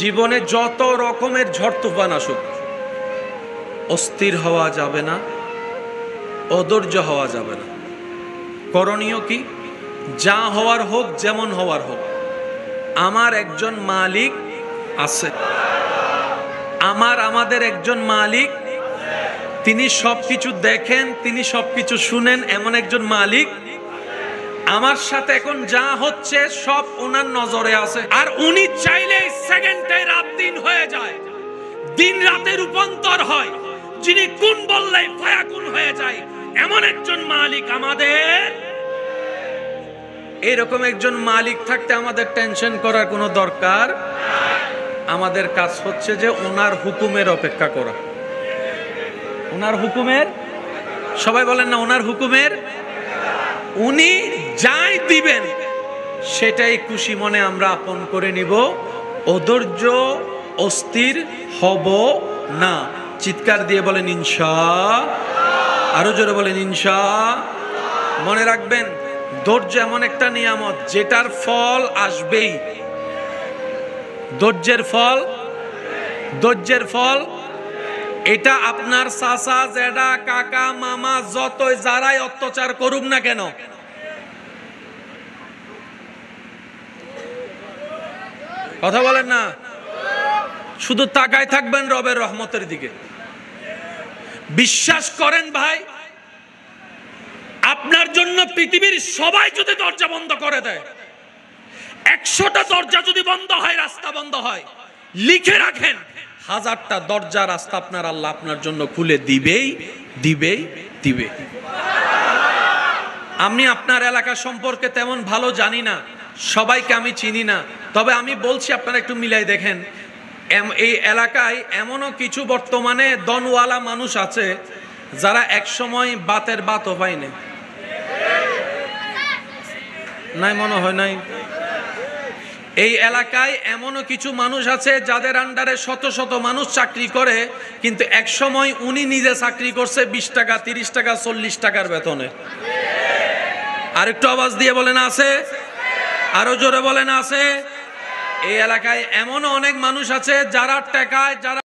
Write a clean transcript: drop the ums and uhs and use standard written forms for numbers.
জীবনে যত রকমের ঝড় তুফান আসুক, অস্থির হওয়া যাবে না, অধৈর্য হওয়া যাবে না। করণীয় কি? যা হওয়ার হোক, যেমন হওয়ার হোক, আমার একজন মালিক আছে। আমাদের একজন মালিক, তিনি সবকিছু দেখেন, তিনি সবকিছু শুনেন, এমন একজন মালিক আমার সাথে এখন যা হচ্ছে সব ওনার নজরে আছে। আর উনি চাইলে সেকেন্ডে রাত দিন হয়ে যায়, দিন রাতে রূপান্তর হয়, যিনি কোন বললেই ফায়াকুন হয়ে যায়, এমন একজন মালিক আমাদের। এরকম একজন মালিক থাকতে আমাদের টেনশন করার কোনো দরকার। আমাদের কাজ হচ্ছে যে ওনার হুকুমের অপেক্ষা করা। ওনার হুকুমের, সবাই বলেন না, ওনার হুকুমের। উনি যাই দিবেন সেটাই খুশি মনে আমরা আপন করে নিব। অধৈর্য, অস্থির হব না। চিৎকার দিয়ে বলেন ইনশাআল্লাহ। আরো জোরে বলেন ইনশাআল্লাহ। মনে রাখবেন, ধৈর্য এমন একটা নিয়ামত যেটার ফল আসবেই। ধৈর্যের ফল এটা আপনার চাচা, জেঠা, কাকা, মামা যতই যারাই অত্যাচার করুক না কেন, কথা বলেন না, শুধু তাকায় থাকবেন রবের রহমতের দিকে। বিশ্বাস করেন ভাই, আপনার জন্য পৃথিবীর সবাই যদি দরজা বন্ধ করে দেয়, 100টা দরজা যদি বন্ধ হয়, রাস্তা বন্ধ হয়, লিখে রাখেন 1000টা দরজা রাস্তা আপনার আল্লাহ আপনার জন্য খুলে দিবে। আমি আপনার এলাকা সম্পর্কে তেমন ভালো জানি না, সবাইকে আমি চিনি না, তবে আমি বলছি আপনারা একটু মিলাই দেখেন। এই এলাকায় এমনও কিছু বর্তমানে দনওয়ালা মানুষ আছে যারা একসময় বাতের বাতও পায়নি। নাই মনে হয় নাই। এই এলাকায় এমনও কিছু মানুষ আছে যাদের আন্ডারে শত শত মানুষ চাকরি করে, কিন্তু এক সময় উনি নিজে চাকরি করছে 20 টাকা, 30 টাকা, 40 টাকার বেতনে। আরেকটু আওয়াজ দিয়ে বলেন আছে। আরো জোরে বলেন আছে। এই এলাকায় এমনও অনেক মানুষ আছে যারা টাকায়, যারা